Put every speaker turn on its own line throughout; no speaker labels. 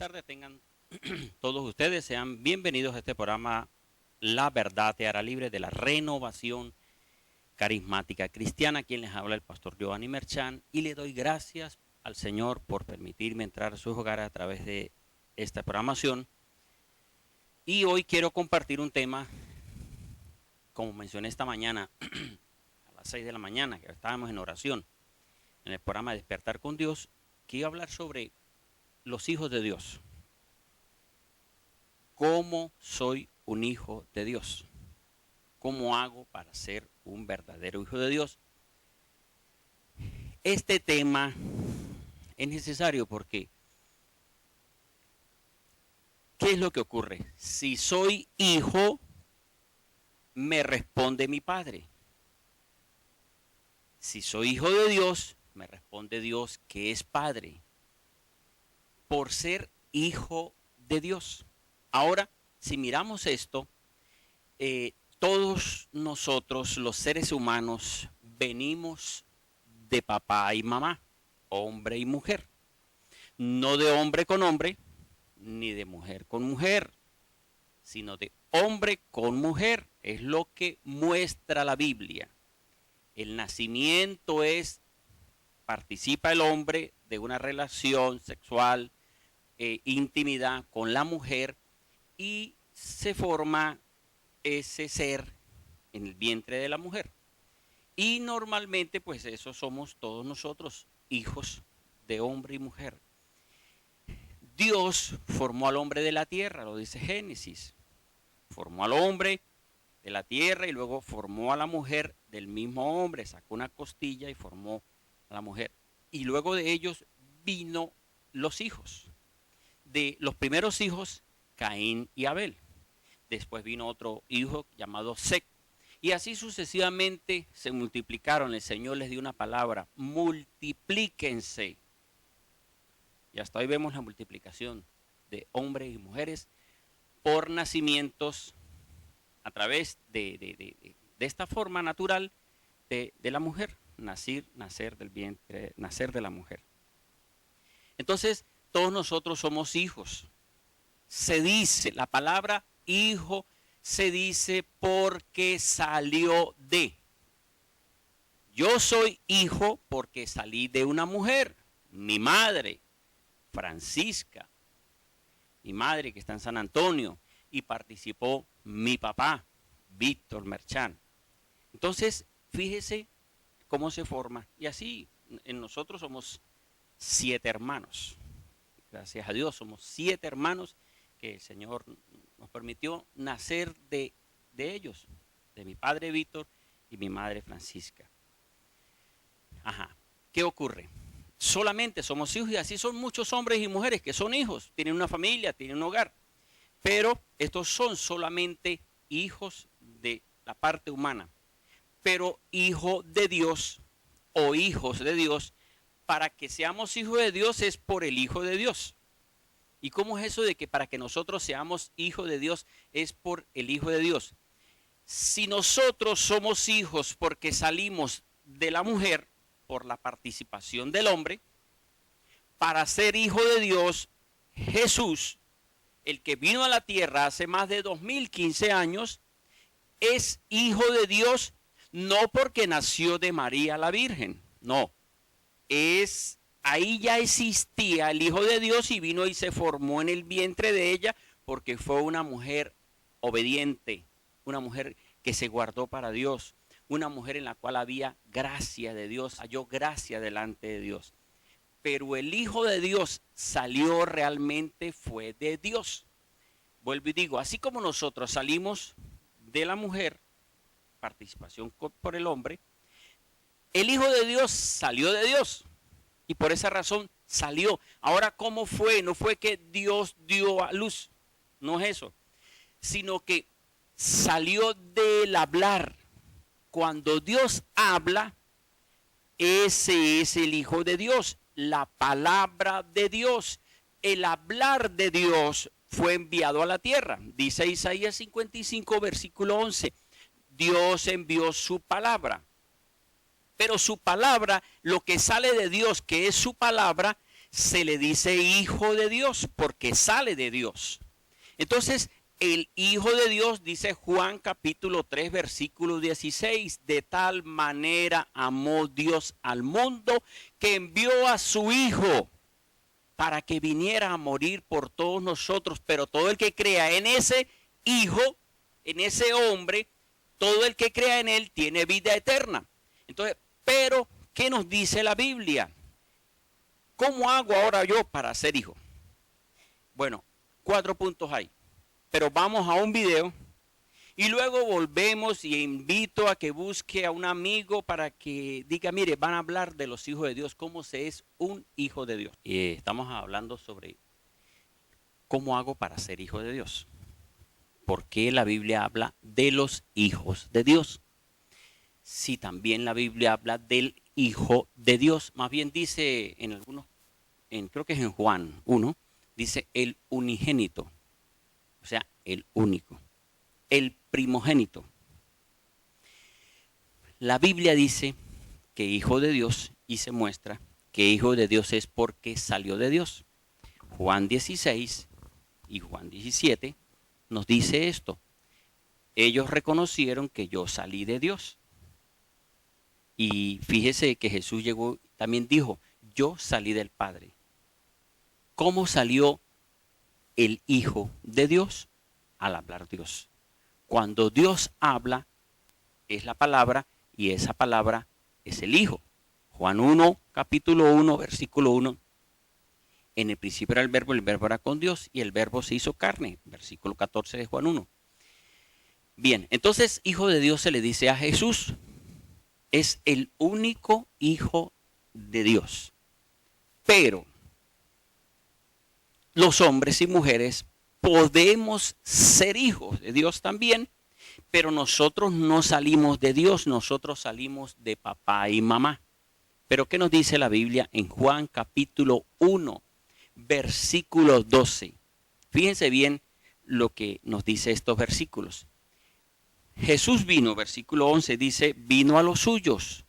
tardes tengan todos ustedes. Sean bienvenidos a este programa La Verdad Te Hará Libre, de la Renovación Carismática Cristiana. Quien les habla, el pastor Giovanni Merchán, y le doy gracias al Señor por permitirme entrar a sus hogares a través de esta programación. Y hoy quiero compartir un tema, como mencioné esta mañana, a las 6 de la mañana, que estábamos en oración, en el programa Despertar con Dios, que iba a hablar sobre los hijos de Dios. ¿Cómo soy un hijo de Dios? ¿Cómo hago para ser un verdadero hijo de Dios? Este tema es necesario porque ¿qué es lo que ocurre? Si soy hijo, me responde mi Padre. Si soy hijo de Dios, me responde Dios, que es Padre, por ser hijo de Dios. Ahora, si miramos esto, todos nosotros, los seres humanos, venimos de papá y mamá, hombre y mujer. No de hombre con hombre, ni de mujer con mujer, sino de hombre con mujer. Es lo que muestra la Biblia. El nacimiento participa el hombre de una relación sexual, intimidad con la mujer, y se forma ese ser en el vientre de la mujer. Y normalmente, pues eso somos todos nosotros, hijos de hombre y mujer. Dios formó al hombre de la tierra, lo dice Génesis. Formó al hombre de la tierra y luego formó a la mujer del mismo hombre, sacó una costilla y formó a la mujer. Y luego de ellos vino los hijos. De los primeros hijos, Caín y Abel. Después vino otro hijo llamado Set. Y así sucesivamente se multiplicaron. El Señor les dio una palabra: multiplíquense. Y hasta hoy vemos la multiplicación de hombres y mujeres por nacimientos a través de esta forma natural de la mujer. Nacer del vientre, nacer de la mujer. Entonces, todos nosotros somos hijos. Se dice, la palabra hijo se dice porque salió de. Yo soy hijo porque salí de una mujer. Mi madre, Francisca, mi madre que está en San Antonio, y participó mi papá, Víctor Merchán. Entonces, fíjese cómo se forma. Y así, en nosotros somos 7 hermanos. Gracias a Dios, somos 7 hermanos que el Señor nos permitió nacer de ellos, de mi padre Víctor y mi madre Francisca. Ajá, ¿qué ocurre? Solamente somos hijos, y así son muchos hombres y mujeres que son hijos, tienen una familia, tienen un hogar, pero estos son solamente hijos de la parte humana. Pero hijo de Dios o hijos de Dios, para que seamos hijos de Dios es por el Hijo de Dios. ¿Y cómo es eso de que para que nosotros seamos hijos de Dios es por el Hijo de Dios? Si nosotros somos hijos porque salimos de la mujer por la participación del hombre, para ser hijo de Dios, Jesús, el que vino a la tierra hace más de 2015 años, es hijo de Dios no porque nació de María la Virgen, no. Ahí ya existía el Hijo de Dios y vino y se formó en el vientre de ella porque fue una mujer obediente, una mujer que se guardó para Dios, una mujer en la cual había gracia de Dios, halló gracia delante de Dios. Pero el Hijo de Dios salió realmente, fue de Dios. Vuelvo y digo, así como nosotros salimos de la mujer, participación por el hombre, el Hijo de Dios salió de Dios y por esa razón salió. Ahora, ¿cómo fue? No fue que Dios dio a luz, no es eso, sino que salió del hablar. Cuando Dios habla, ese es el Hijo de Dios, la palabra de Dios, el hablar de Dios fue enviado a la tierra. Dice Isaías 55, versículo 11, Dios envió su palabra. Pero su palabra, lo que sale de Dios, que es su palabra, se le dice hijo de Dios porque sale de Dios. Entonces, el Hijo de Dios, dice Juan capítulo 3, versículo 16, de tal manera amó Dios al mundo que envió a su Hijo para que viniera a morir por todos nosotros. Pero todo el que crea en ese Hijo, en ese hombre, todo el que crea en él tiene vida eterna. Entonces, pero, ¿qué nos dice la Biblia? ¿Cómo hago ahora yo para ser hijo? Bueno, 4 puntos hay. Pero vamos a un video y luego volvemos y invito a que busque a un amigo para que diga, mire, van a hablar de los hijos de Dios, cómo se es un hijo de Dios. Y estamos hablando sobre cómo hago para ser hijo de Dios. ¿Por qué la Biblia habla de los hijos de Dios? Si también la Biblia habla del Hijo de Dios, más bien dice en algunos, creo que es en Juan 1, dice el unigénito. O sea, el único, el primogénito. La Biblia dice que hijo de Dios y se muestra que hijo de Dios es porque salió de Dios. Juan 16 y Juan 17 nos dice esto. Ellos reconocieron que yo salí de Dios. Y fíjese que Jesús llegó, también dijo, yo salí del Padre. ¿Cómo salió el Hijo de Dios? Al hablar Dios. Cuando Dios habla, es la palabra y esa palabra es el Hijo. Juan 1, capítulo 1, versículo 1. En el principio era el verbo era con Dios y el verbo se hizo carne. Versículo 14 de Juan 1. Bien, entonces Hijo de Dios se le dice a Jesús. Es el único Hijo de Dios. Pero los hombres y mujeres podemos ser hijos de Dios también, pero nosotros no salimos de Dios, nosotros salimos de papá y mamá. Pero ¿qué nos dice la Biblia en Juan capítulo 1, versículo 12? Fíjense bien lo que nos dice estos versículos. Jesús vino, versículo 11 dice, vino a los suyos,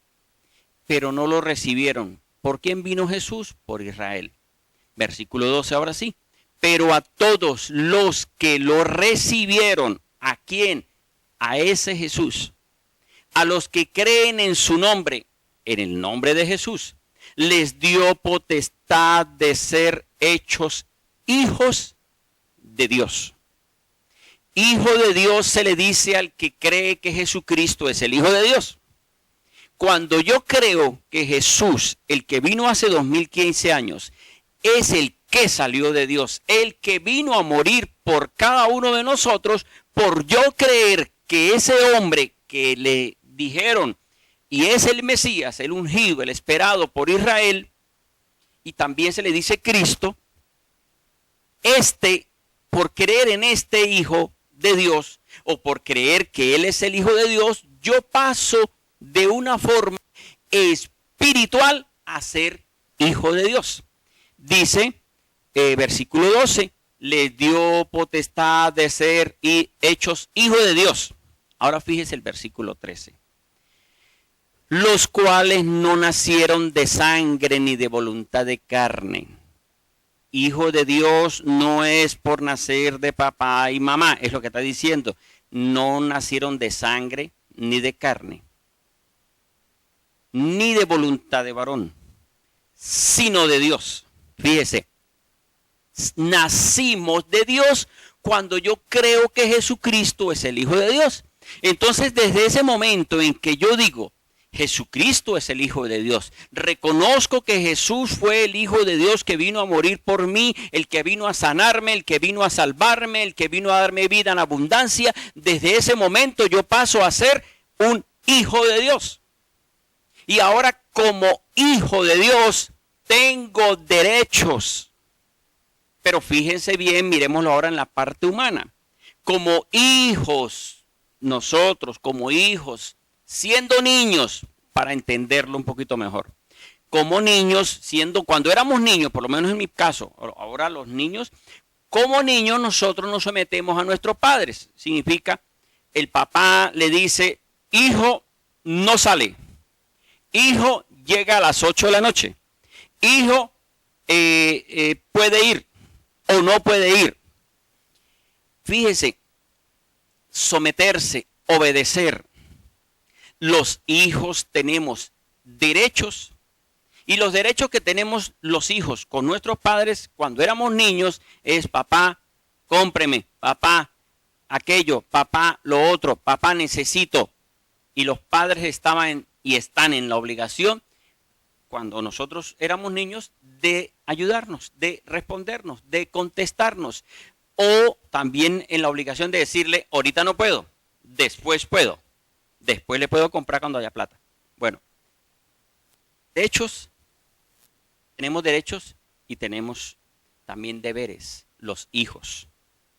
pero no lo recibieron. ¿Por quién vino Jesús? Por Israel. Versículo 12, ahora sí. Pero a todos los que lo recibieron, ¿a quién? A ese Jesús. A los que creen en su nombre, en el nombre de Jesús, les dio potestad de ser hechos hijos de Dios. Hijo de Dios se le dice al que cree que Jesucristo es el Hijo de Dios. Cuando yo creo que Jesús, el que vino hace 2015 años, es el que salió de Dios, el que vino a morir por cada uno de nosotros, por yo creer que ese hombre que le dijeron y es el Mesías, el ungido, el esperado por Israel, y también se le dice Cristo, por creer en este Hijo de Dios o por creer que Él es el Hijo de Dios, yo paso de una forma espiritual a ser hijo de Dios. Dice versículo 12, les dio potestad de ser hechos hijos de Dios. Ahora fíjese el versículo 13. Los cuales no nacieron de sangre ni de voluntad de carne. Hijo de Dios no es por nacer de papá y mamá, es lo que está diciendo. No nacieron de sangre ni de carne, ni de voluntad de varón, sino de Dios. Fíjese. Nacimos de Dios cuando yo creo que Jesucristo es el Hijo de Dios. Entonces, desde ese momento en que yo digo, Jesucristo es el Hijo de Dios, reconozco que Jesús fue el Hijo de Dios que vino a morir por mí, el que vino a sanarme, el que vino a salvarme, el que vino a darme vida en abundancia, desde ese momento yo paso a ser un hijo de Dios. Y ahora, como hijo de Dios, tengo derechos. Pero fíjense bien, miremoslo ahora en la parte humana. Como hijos, nosotros como hijos, siendo niños, para entenderlo un poquito mejor. Como niños, cuando éramos niños, por lo menos en mi caso, ahora los niños, como niños nosotros nos sometemos a nuestros padres. Significa, el papá le dice, hijo, no sale. Hijo, llega a las 8 de la noche. Hijo, puede ir o no puede ir. Fíjese, someterse, obedecer. Los hijos tenemos derechos y los derechos que tenemos los hijos con nuestros padres cuando éramos niños es: papá, cómpreme, papá, aquello, papá, lo otro, papá, necesito. Y los padres estaban y están en la obligación, cuando nosotros éramos niños, de ayudarnos, de respondernos, de contestarnos. O también en la obligación de decirle: ahorita no puedo, después puedo. Después le puedo comprar cuando haya plata. Bueno, tenemos derechos y tenemos también deberes, los hijos,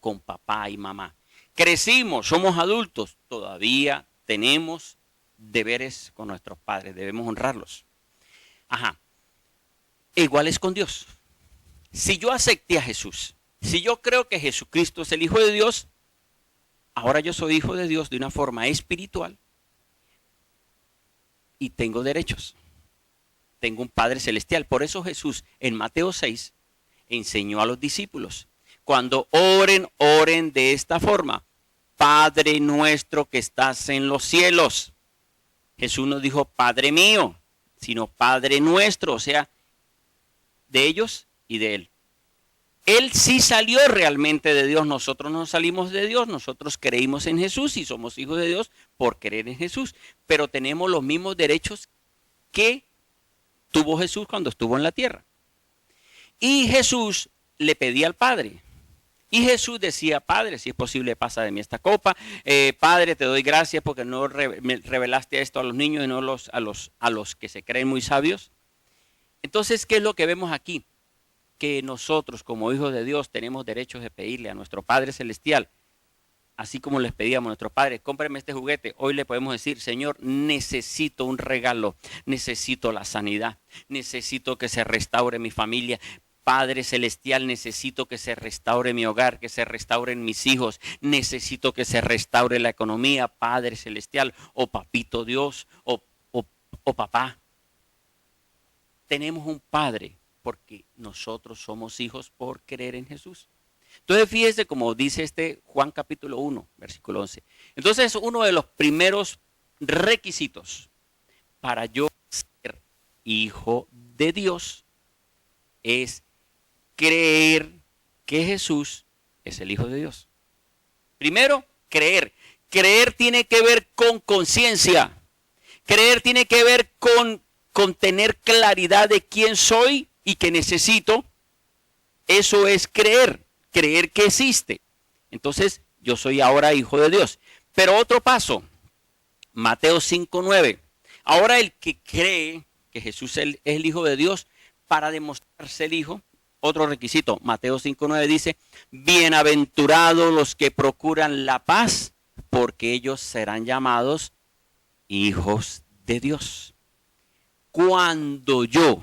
con papá y mamá. Crecimos, somos adultos, todavía tenemos deberes con nuestros padres, debemos honrarlos. Ajá, igual es con Dios. Si yo acepté a Jesús, si yo creo que Jesucristo es el Hijo de Dios, ahora yo soy hijo de Dios de una forma espiritual y tengo derechos. Tengo un Padre Celestial. Por eso Jesús en Mateo 6 enseñó a los discípulos: cuando oren, oren de esta forma: Padre nuestro que estás en los cielos. Jesús no dijo Padre mío, sino Padre nuestro, o sea, de ellos y de Él. Él sí salió realmente de Dios, nosotros no salimos de Dios, nosotros creímos en Jesús y somos hijos de Dios por creer en Jesús, pero tenemos los mismos derechos que tuvo Jesús cuando estuvo en la tierra. Y Jesús le pedía al Padre. Y Jesús decía: Padre, si es posible, pasa de mí esta copa. Padre, te doy gracias porque no me revelaste esto a los niños y no a los que se creen muy sabios. Entonces, ¿qué es lo que vemos aquí? Que nosotros como hijos de Dios tenemos derechos de pedirle a nuestro Padre Celestial, así como les pedíamos a nuestros padres: cómpreme este juguete. Hoy le podemos decir: Señor, necesito un regalo, necesito la sanidad, necesito que se restaure mi familia. Padre Celestial, necesito que se restaure mi hogar, que se restauren mis hijos, necesito que se restaure la economía, Padre Celestial, o Papito Dios, o papá. Tenemos un Padre porque nosotros somos hijos por creer en Jesús. Entonces fíjese como dice Juan capítulo 1, versículo 11. Entonces uno de los primeros requisitos para yo ser hijo de Dios es creer que Jesús es el Hijo de Dios. Primero, creer. Creer tiene que ver con conciencia. Creer tiene que ver con tener claridad de quién soy y que necesito. Eso es creer. Creer que existe. Entonces, yo soy ahora hijo de Dios. Pero otro paso, Mateo 5:9. Ahora el que cree que Jesús es el Hijo de Dios, para demostrarse el Hijo, otro requisito, Mateo 5:9 dice: bienaventurados los que procuran la paz, porque ellos serán llamados hijos de Dios. Cuando yo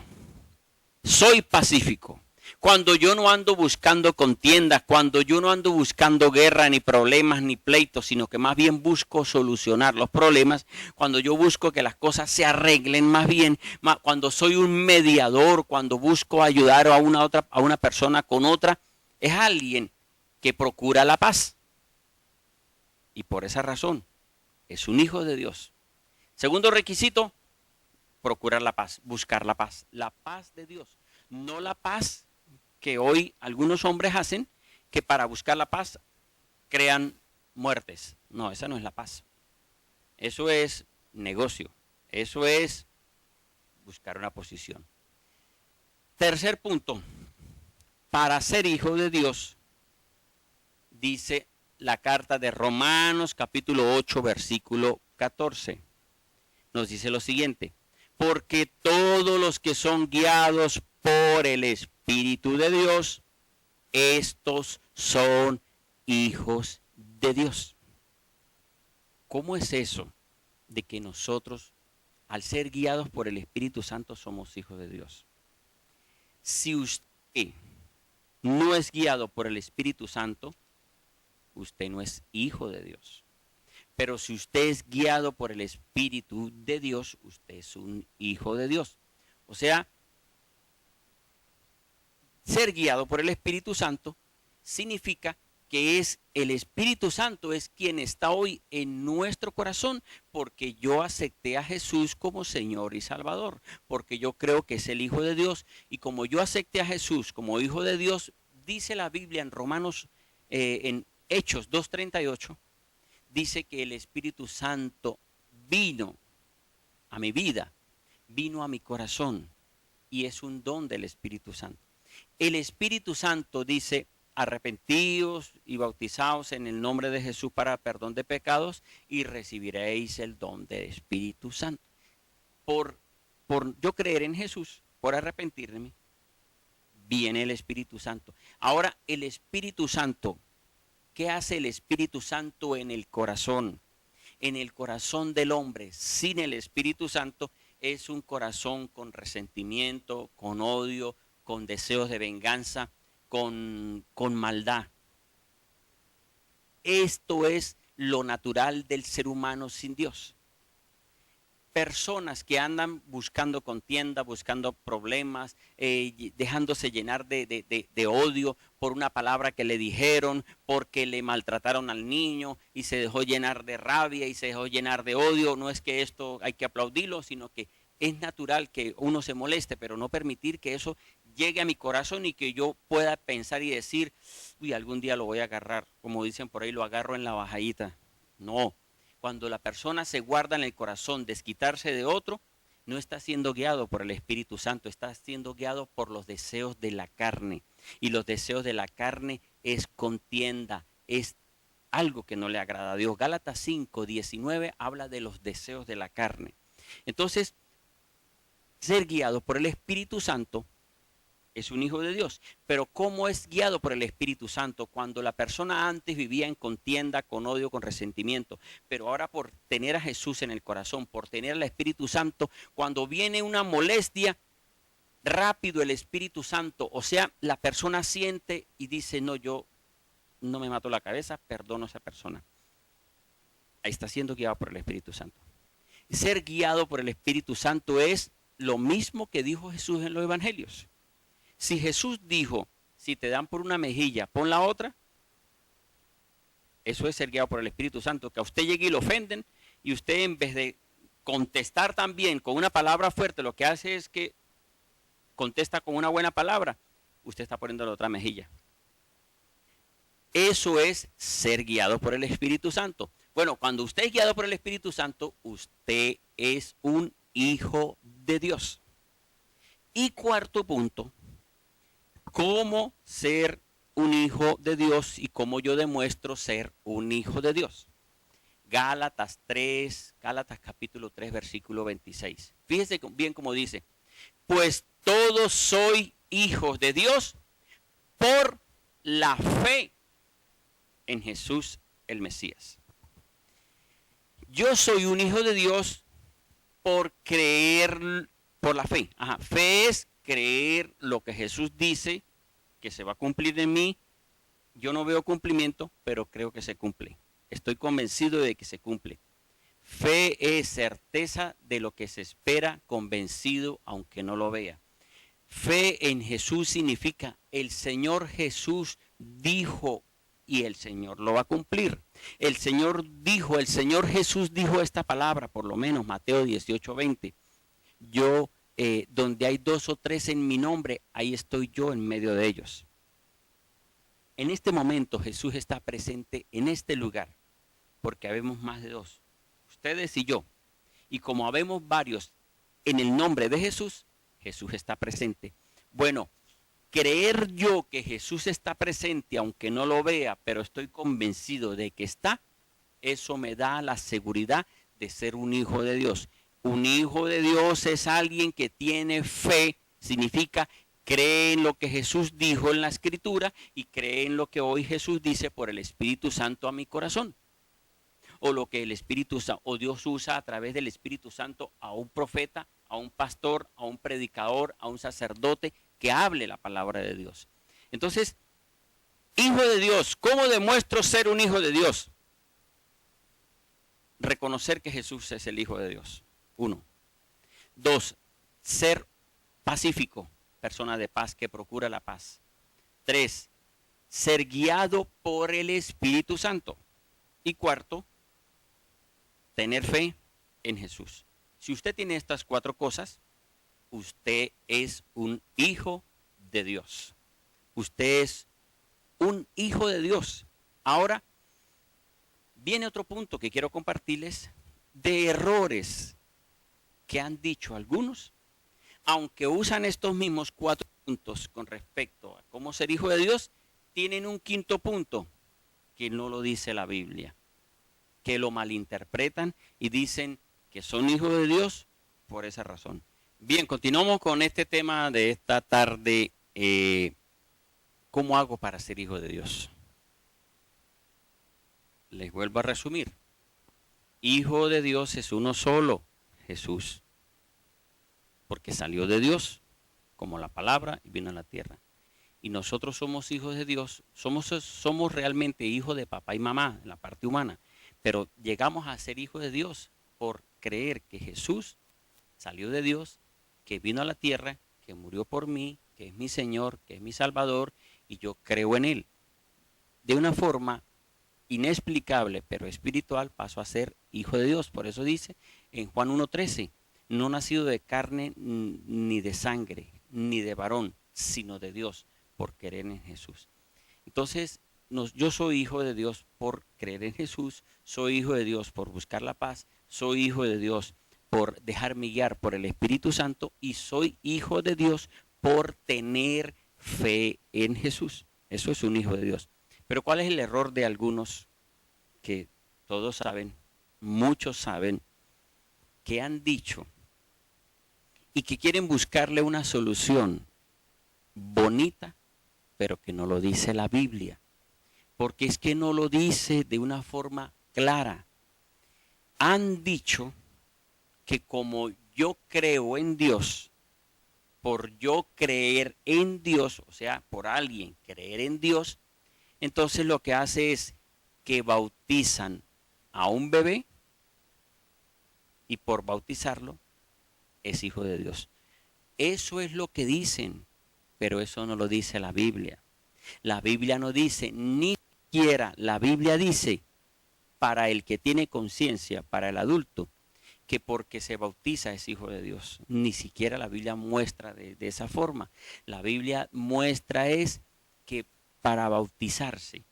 soy pacífico, cuando yo no ando buscando contiendas, cuando yo no ando buscando guerra, ni problemas, ni pleitos, sino que más bien busco solucionar los problemas, cuando yo busco que las cosas se arreglen más bien, cuando soy un mediador, cuando busco ayudar a una persona con otra, es alguien que procura la paz. Y por esa razón es un hijo de Dios. Segundo requisito, procurar la paz, buscar la paz de Dios, no la paz que hoy algunos hombres hacen, que para buscar la paz crean muertes. No, esa no es la paz. Eso es negocio. Eso es buscar una posición. Tercer punto. Para ser hijo de Dios, dice la carta de Romanos capítulo 8, versículo 14. Nos dice lo siguiente: porque todos los que son guiados por el Espíritu de Dios, estos son hijos de Dios. ¿Cómo es eso de que nosotros, al ser guiados por el Espíritu Santo, somos hijos de Dios? Si usted no es guiado por el Espíritu Santo, usted no es hijo de Dios. Pero si usted es guiado por el Espíritu de Dios, usted es un hijo de Dios. O sea, Ser guiado por el Espíritu Santo significa que es el Espíritu Santo es quien está hoy en nuestro corazón, porque yo acepté a Jesús como Señor y Salvador, porque yo creo que es el Hijo de Dios, y como yo acepté a Jesús como Hijo de Dios, dice la Biblia en Romanos, en Hechos 2:38, dice que el Espíritu Santo vino a mi vida, vino a mi corazón, y es un don del Espíritu Santo. El Espíritu Santo dice: arrepentíos y bautizaos en el nombre de Jesús para perdón de pecados y recibiréis el don del Espíritu Santo. Por yo creer en Jesús, por arrepentirme, viene el Espíritu Santo. Ahora, el Espíritu Santo, ¿qué hace el Espíritu Santo en el corazón? En el corazón del hombre, sin el Espíritu Santo, es un corazón con resentimiento, con odio, con deseos de venganza, con maldad. Esto es lo natural del ser humano sin Dios. Personas que andan buscando contienda, buscando problemas, dejándose llenar de odio por una palabra que le dijeron, porque le maltrataron al niño y se dejó llenar de rabia y se dejó llenar de odio. No es que esto hay que aplaudirlo, sino que es natural que uno se moleste, pero no permitir que eso llegue a mi corazón y que yo pueda pensar y decir: uy, algún día lo voy a agarrar, como dicen por ahí, lo agarro en la bajadita. No, cuando la persona se guarda en el corazón desquitarse de otro, no está siendo guiado por el Espíritu Santo, está siendo guiado por los deseos de la carne. Y los deseos de la carne es contienda, es algo que no le agrada a Dios. Gálatas 5:19 habla de los deseos de la carne. Entonces, ser guiado por el Espíritu Santo es un hijo de Dios. Pero ¿cómo es guiado por el Espíritu Santo? Cuando la persona antes vivía en contienda, con odio, con resentimiento, pero ahora por tener a Jesús en el corazón, por tener al Espíritu Santo, cuando viene una molestia, rápido el Espíritu Santo, o sea, la persona siente y dice: no, yo no me mato la cabeza, perdono a esa persona. Ahí está siendo guiado por el Espíritu Santo. Ser guiado por el Espíritu Santo es lo mismo que dijo Jesús en los evangelios. Si Jesús dijo: si te dan por una mejilla, pon la otra, eso es ser guiado por el Espíritu Santo. Que a usted llegue y lo ofenden, y usted, en vez de contestar también con una palabra fuerte, lo que hace es que contesta con una buena palabra, usted está poniendo la otra mejilla. Eso es ser guiado por el Espíritu Santo. Bueno, cuando usted es guiado por el Espíritu Santo, usted es un hijo de Dios. Y cuarto punto: ¿cómo ser un hijo de Dios y cómo yo demuestro ser un hijo de Dios? Gálatas capítulo 3, versículo 26. Fíjese bien cómo dice: pues todos sois hijos de Dios por la fe en Jesús el Mesías. Yo soy un hijo de Dios por creer, por la fe. Fe es creer lo que Jesús dice que se va a cumplir en mí. Yo no veo cumplimiento, pero creo que se cumple. Estoy convencido de que se cumple. Fe es certeza de lo que se espera, convencido aunque no lo vea. Fe en Jesús significa: el Señor Jesús dijo y el Señor lo va a cumplir. El Señor Jesús dijo esta palabra, por lo menos Mateo 18:20. Yo, donde hay 2 o 3 en mi nombre, ahí estoy yo en medio de ellos. En este momento Jesús está presente en este lugar, porque habemos más de 2, ustedes y yo. Y como habemos varios en el nombre de Jesús, Jesús está presente. Bueno, creer yo que Jesús está presente, aunque no lo vea, pero estoy convencido de que está, eso me da la seguridad de ser un hijo de Dios. Un hijo de Dios es alguien que tiene fe, significa cree en lo que Jesús dijo en la Escritura y cree en lo que hoy Jesús dice por el Espíritu Santo a mi corazón. O lo que el Espíritu o Dios usa a través del Espíritu Santo a un profeta, a un pastor, a un predicador, a un sacerdote que hable la palabra de Dios. Entonces, hijo de Dios, ¿cómo demuestro ser un hijo de Dios? Reconocer que Jesús es el Hijo de Dios. 1. 2. Ser pacífico. persona de paz que procura la paz. 3, ser guiado por el Espíritu Santo. Y 4, tener fe en Jesús. Si usted tiene estas 4 cosas, usted es un hijo de Dios. Usted es un hijo de Dios. Ahora, viene otro punto que quiero compartirles de errores que han dicho algunos, aunque usan estos mismos 4 puntos con respecto a cómo ser hijo de Dios, tienen un 5.º punto que no lo dice la Biblia, que lo malinterpretan y dicen que son hijos de Dios por esa razón. Bien, continuamos con este tema de esta tarde. ¿Cómo hago para ser hijo de Dios? Les vuelvo a resumir. Hijo de Dios es uno solo, Jesús, porque salió de Dios como la palabra y vino a la tierra. Y nosotros somos hijos de Dios, somos realmente hijos de papá y mamá en la parte humana, pero llegamos a ser hijos de Dios por creer que Jesús salió de Dios, que vino a la tierra, que murió por mí, que es mi Señor, que es mi Salvador, y yo creo en Él. De una forma inexplicable, pero espiritual, paso a ser hijo de Dios. Por eso dice en Juan 1:13, no nacido de carne ni de sangre, ni de varón, sino de Dios, por creer en Jesús. Entonces, yo soy hijo de Dios por creer en Jesús, soy hijo de Dios por buscar la paz, soy hijo de Dios por dejarme guiar por el Espíritu Santo y soy hijo de Dios por tener fe en Jesús. Eso es un hijo de Dios. Pero ¿cuál es el error de algunos que todos saben, muchos saben, que han dicho y que quieren buscarle una solución bonita, pero que no lo dice la Biblia? Porque es que no lo dice de una forma clara. Han dicho que como yo creo en Dios, por yo creer en Dios, o sea, por alguien creer en Dios, entonces lo que hace es que bautizan a un bebé y por bautizarlo es hijo de Dios. Eso es lo que dicen, pero eso no lo dice la Biblia. La Biblia no dice, ni siquiera la Biblia dice, para el que tiene conciencia, para el adulto, que porque se bautiza es hijo de Dios. Ni siquiera la Biblia muestra de esa forma. La Biblia muestra es que para bautizarse,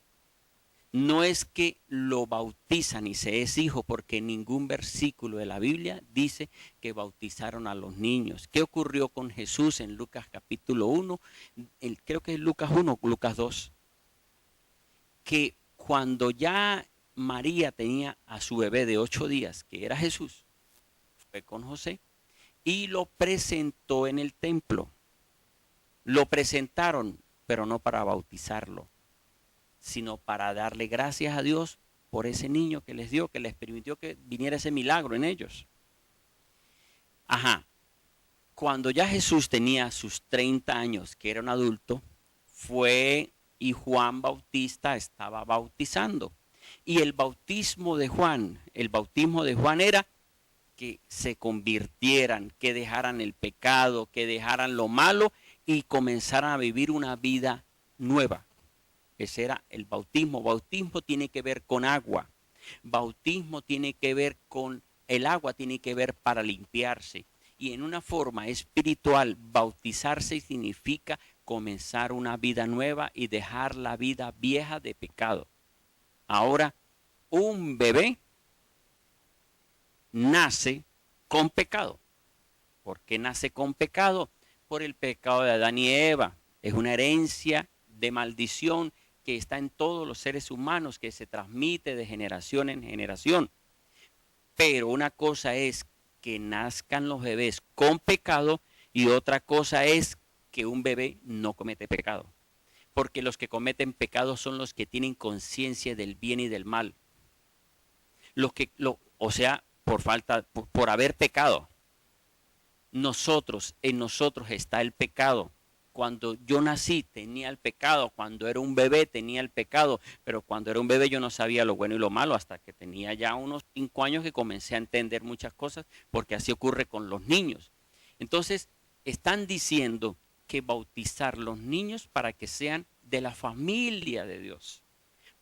no es que lo bautizan y se es hijo, porque ningún versículo de la Biblia dice que bautizaron a los niños. ¿Qué ocurrió con Jesús en Lucas capítulo 1? Creo que es Lucas 1, Lucas 2. Que cuando ya María tenía a su bebé de 8 días, que era Jesús, fue con José y lo presentó en el templo. Lo presentaron, pero no para bautizarlo, sino para darle gracias a Dios por ese niño que les dio, que les permitió que viniera ese milagro en ellos. Cuando ya Jesús tenía sus 30 años, que era un adulto, fue y Juan Bautista estaba bautizando. Y el bautismo de Juan era que se convirtieran, que dejaran el pecado, que dejaran lo malo y comenzaran a vivir una vida nueva. Ese era el bautismo. Bautismo tiene que ver con agua. Bautismo tiene que ver con el agua, tiene que ver para limpiarse. Y en una forma espiritual, bautizarse significa comenzar una vida nueva y dejar la vida vieja de pecado. Ahora, un bebé nace con pecado. ¿Por qué nace con pecado? Por el pecado de Adán y Eva. Es una herencia de maldición que está en todos los seres humanos, que se transmite de generación en generación. Pero una cosa es que nazcan los bebés con pecado y otra cosa es que un bebé no comete pecado. Porque los que cometen pecado son los que tienen conciencia del bien y del mal. Por haber pecado. En nosotros está el pecado. Cuando yo nací tenía el pecado, cuando era un bebé tenía el pecado, pero cuando era un bebé yo no sabía lo bueno y lo malo hasta que tenía ya unos 5 años que comencé a entender muchas cosas, porque así ocurre con los niños. Entonces, están diciendo que bautizar los niños para que sean de la familia de Dios,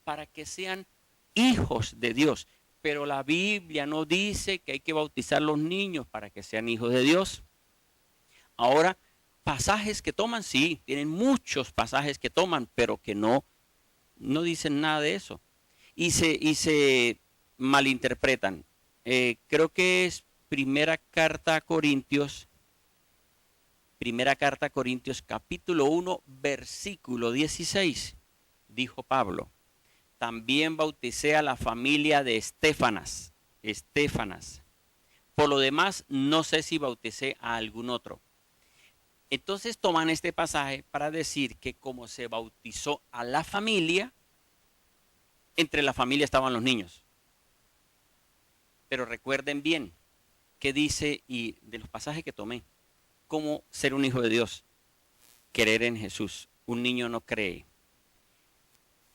para que sean hijos de Dios. Pero la Biblia no dice que hay que bautizar los niños para que sean hijos de Dios. Ahora, pasajes que toman, sí, tienen muchos pasajes que toman, pero que no dicen nada de eso. Y se malinterpretan. Creo que es Primera carta a Corintios capítulo 1, versículo 16. Dijo Pablo: también bauticé a la familia de Estéfanas. Por lo demás, no sé si bauticé a algún otro. Entonces toman este pasaje para decir que como se bautizó a la familia, entre la familia estaban los niños. Pero recuerden bien que dice, y de los pasajes que tomé, cómo ser un hijo de Dios, creer en Jesús. Un niño no cree.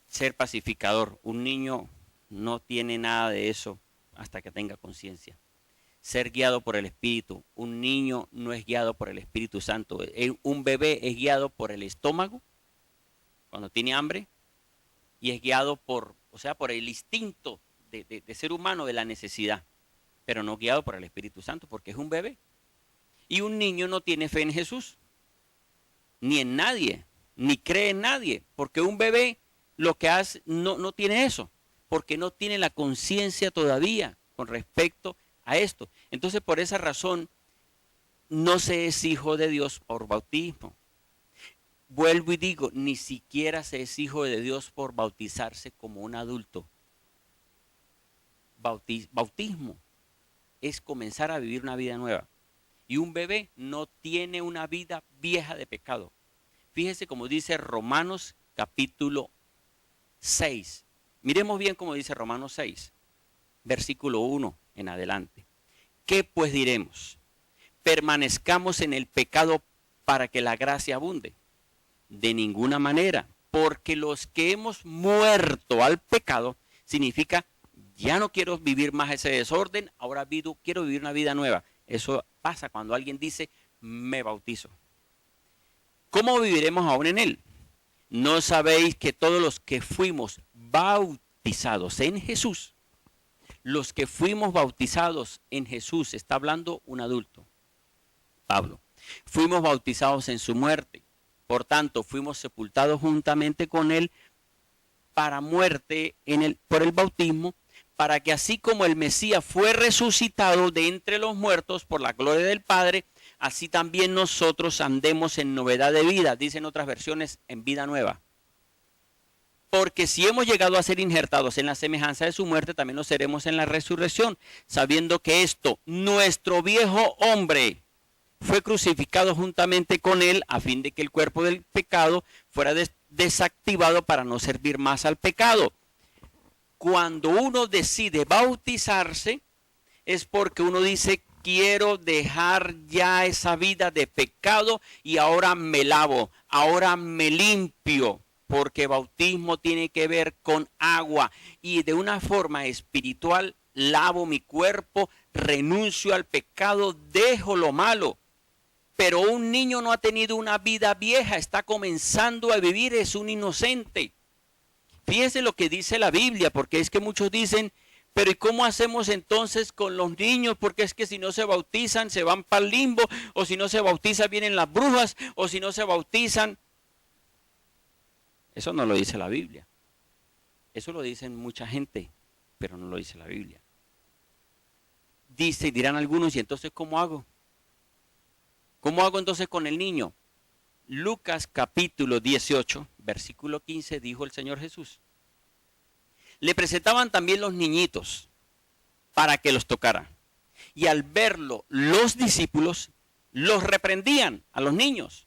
Ser pacificador. Un niño no tiene nada de eso hasta que tenga conciencia. Ser guiado por el Espíritu. Un niño no es guiado por el Espíritu Santo. Un bebé es guiado por el estómago cuando tiene hambre y es guiado por el instinto de ser humano, de la necesidad, pero no guiado por el Espíritu Santo porque es un bebé. Y un niño no tiene fe en Jesús, ni en nadie, ni cree en nadie, porque un bebé lo que hace no tiene eso, porque no tiene la conciencia todavía con respecto a esto. Entonces, por esa razón, no se es hijo de Dios por bautismo. Vuelvo y digo, ni siquiera se es hijo de Dios por bautizarse como un adulto. Bautismo es comenzar a vivir una vida nueva. Y un bebé no tiene una vida vieja de pecado. Fíjese como dice Romanos capítulo 6. Miremos bien cómo dice Romanos 6, versículo 1 en adelante. ¿Qué pues diremos? ¿Permanezcamos en el pecado para que la gracia abunde? De ninguna manera, porque los que hemos muerto al pecado, significa, ya no quiero vivir más ese desorden, ahora quiero vivir una vida nueva. Eso pasa cuando alguien dice, me bautizo. ¿Cómo viviremos aún en él? ¿No sabéis que todos los que fuimos bautizados en Jesús, los que fuimos bautizados en Jesús, está hablando un adulto, Pablo, fuimos bautizados en su muerte? Por tanto, fuimos sepultados juntamente con él para muerte por el bautismo, para que así como el Mesías fue resucitado de entre los muertos por la gloria del Padre, así también nosotros andemos en novedad de vida, dicen otras versiones, en vida nueva. Porque si hemos llegado a ser injertados en la semejanza de su muerte, también lo seremos en la resurrección, sabiendo que esto, nuestro viejo hombre, fue crucificado juntamente con él, a fin de que el cuerpo del pecado fuera desactivado para no servir más al pecado. Cuando uno decide bautizarse, es porque uno dice, quiero dejar ya esa vida de pecado y ahora me lavo, ahora me limpio, porque bautismo tiene que ver con agua y de una forma espiritual lavo mi cuerpo, renuncio al pecado, dejo lo malo. Pero un niño no ha tenido una vida vieja, está comenzando a vivir, es un inocente. Fíjese lo que dice la Biblia, porque es que muchos dicen, pero ¿y cómo hacemos entonces con los niños? Porque es que si no se bautizan se van para el limbo, o si no se bautizan vienen las brujas, o si no se bautizan. Eso no lo dice la Biblia. Eso lo dicen mucha gente, pero no lo dice la Biblia. Dice, y dirán algunos, ¿y entonces cómo hago? ¿Cómo hago entonces con el niño? Lucas capítulo 18, versículo 15, dijo el Señor Jesús. Le presentaban también los niñitos para que los tocara. Y al verlo, los discípulos los reprendían a los niños.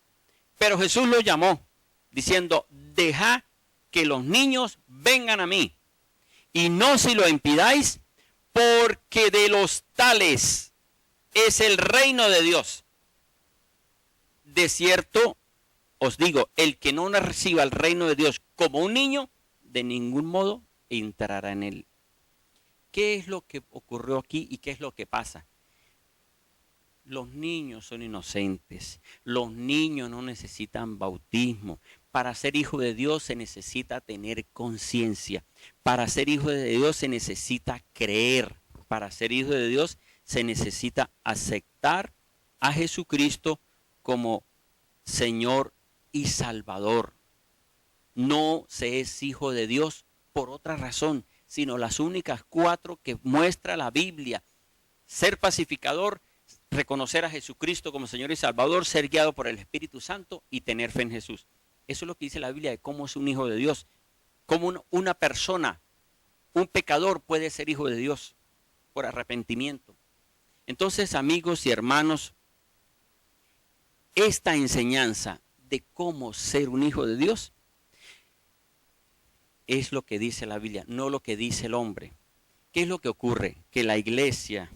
Pero Jesús los llamó, diciendo, dejad que los niños vengan a mí. Y no si lo impidáis, porque de los tales es el reino de Dios. De cierto os digo, el que no reciba el reino de Dios como un niño, de ningún modo entrará en él. ¿Qué es lo que ocurrió aquí y qué es lo que pasa? Los niños son inocentes. Los niños no necesitan bautismo. Para ser hijo de Dios se necesita tener conciencia. Para ser hijo de Dios se necesita creer. Para ser hijo de Dios se necesita aceptar a Jesucristo como Señor y Salvador. No se es hijo de Dios por otra razón, sino las únicas 4 que muestra la Biblia. Ser pacificador, reconocer a Jesucristo como Señor y Salvador, ser guiado por el Espíritu Santo y tener fe en Jesús. Eso es lo que dice la Biblia de cómo es un hijo de Dios. Cómo una persona, un pecador puede ser hijo de Dios por arrepentimiento. Entonces, amigos y hermanos, esta enseñanza de cómo ser un hijo de Dios es lo que dice la Biblia, no lo que dice el hombre. ¿Qué es lo que ocurre? Que la iglesia,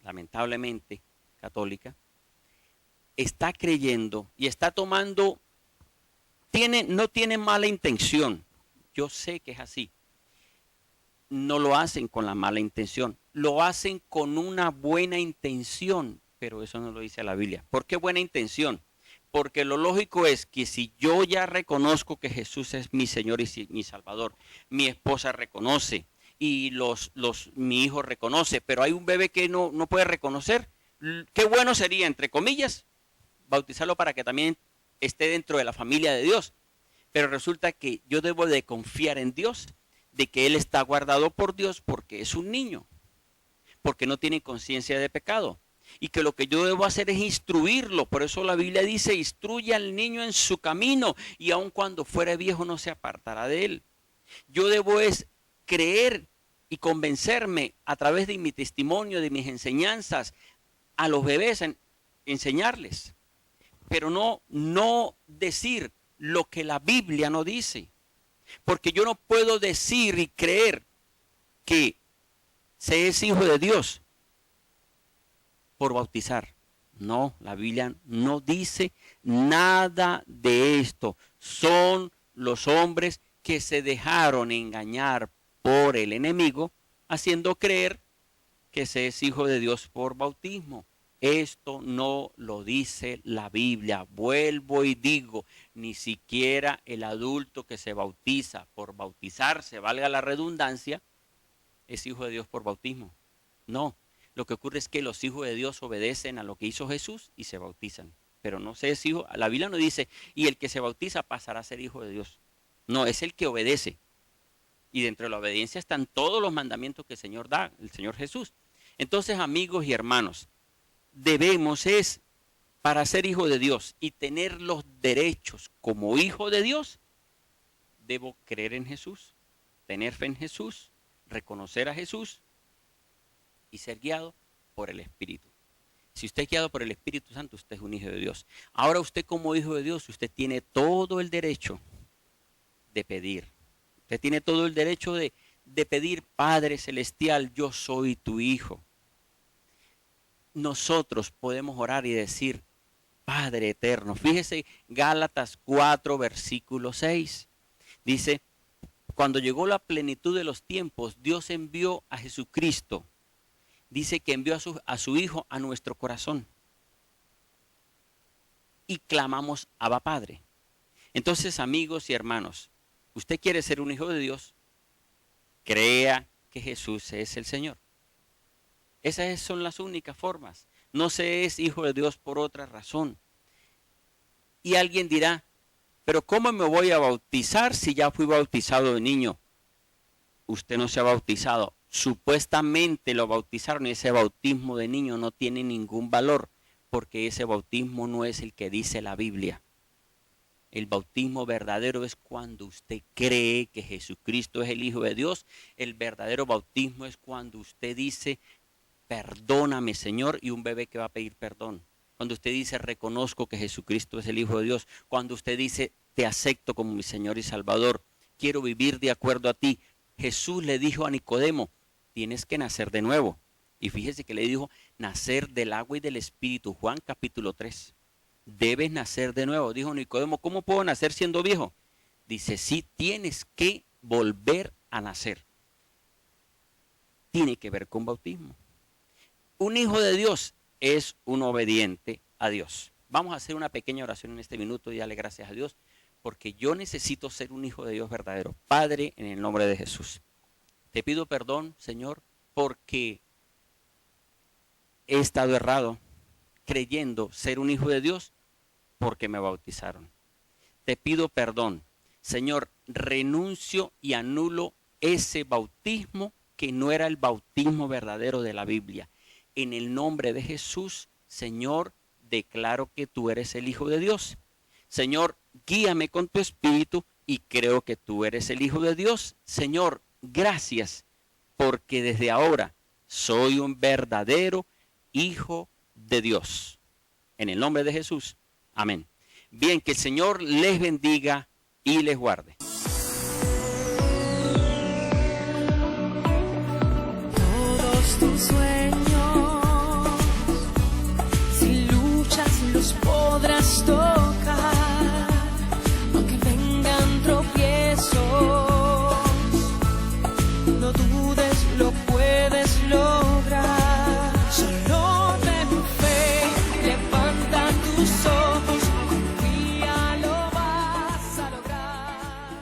lamentablemente católica, está creyendo y está tomando, no tiene mala intención. Yo sé que es así. No lo hacen con la mala intención, lo hacen con una buena intención, pero eso no lo dice la Biblia. ¿Por qué buena intención? Porque lo lógico es que si yo ya reconozco que Jesús es mi Señor y mi Salvador, mi esposa reconoce y mi hijo reconoce, pero hay un bebé que no puede reconocer, qué bueno sería, entre comillas, bautizarlo para que también esté dentro de la familia de Dios. Pero resulta que yo debo de confiar en Dios, de que Él está guardado por Dios porque es un niño, porque no tiene conciencia de pecado. Y que lo que yo debo hacer es instruirlo. Por eso la Biblia dice, instruye al niño en su camino y aun cuando fuere viejo no se apartará de él. Yo debo es creer y convencerme a través de mi testimonio, de mis enseñanzas, a los bebés, enseñarles. Pero no decir lo que la Biblia no dice. Porque yo no puedo decir y creer que se es hijo de Dios por bautizar. No, la Biblia no dice nada de esto. Son los hombres que se dejaron engañar por el enemigo, haciendo creer que se es hijo de Dios por bautismo. Esto no lo dice la Biblia. Vuelvo y digo, ni siquiera el adulto que se bautiza por bautizarse, valga la redundancia, es hijo de Dios por bautismo. No. Lo que ocurre es que los hijos de Dios obedecen a lo que hizo Jesús y se bautizan. Pero no se es hijo, la Biblia no dice, y el que se bautiza pasará a ser hijo de Dios. No, es el que obedece. Y dentro de la obediencia están todos los mandamientos que el Señor da, el Señor Jesús. Entonces, amigos y hermanos, debemos es, para ser hijo de Dios y tener los derechos como hijo de Dios, debo creer en Jesús, tener fe en Jesús, reconocer a Jesús y ser guiado por el Espíritu. Si usted es guiado por el Espíritu Santo, usted es un hijo de Dios. Ahora usted como hijo de Dios, usted tiene todo el derecho de pedir. Usted tiene todo el derecho de pedir, Padre Celestial, yo soy tu hijo. Nosotros podemos orar y decir, Padre eterno. Fíjese, Gálatas 4, versículo 6. Dice, cuando llegó la plenitud de los tiempos, Dios envió a Jesucristo. Dice que envió a su Hijo a nuestro corazón. Y clamamos, Abba Padre. Entonces, amigos y hermanos, usted quiere ser un hijo de Dios, crea que Jesús es el Señor. Esas son las únicas formas. No se es hijo de Dios por otra razón. Y alguien dirá, pero ¿cómo me voy a bautizar si ya fui bautizado de niño? Usted no se ha bautizado. Supuestamente lo bautizaron y ese bautismo de niño no tiene ningún valor porque ese bautismo no es el que dice la Biblia. El bautismo verdadero es cuando usted cree que Jesucristo es el Hijo de Dios. El verdadero bautismo es cuando usted dice, perdóname, Señor, y un bebé que va a pedir perdón. Cuando usted dice, reconozco que Jesucristo es el Hijo de Dios. Cuando usted dice, te acepto como mi Señor y Salvador. Quiero vivir de acuerdo a ti. Jesús le dijo a Nicodemo, tienes que nacer de nuevo. Y fíjese que le dijo, nacer del agua y del Espíritu. Juan capítulo 3. Debes nacer de nuevo. Dijo Nicodemo, ¿cómo puedo nacer siendo viejo? Dice, sí, tienes que volver a nacer. Tiene que ver con bautismo. Un hijo de Dios es un obediente a Dios. Vamos a hacer una pequeña oración en este minuto y darle gracias a Dios, porque yo necesito ser un hijo de Dios verdadero. Padre, en el nombre de Jesús, te pido perdón, Señor, porque he estado errado, creyendo ser un hijo de Dios porque me bautizaron. Te pido perdón. Señor, renuncio y anulo ese bautismo que no era el bautismo verdadero de la Biblia. En el nombre de Jesús, Señor, declaro que tú eres el Hijo de Dios. Señor, guíame con tu Espíritu y creo que tú eres el Hijo de Dios. Señor, gracias, porque desde ahora soy un verdadero Hijo de Dios. En el nombre de Jesús. Amén. Bien, que el Señor les bendiga y les guarde.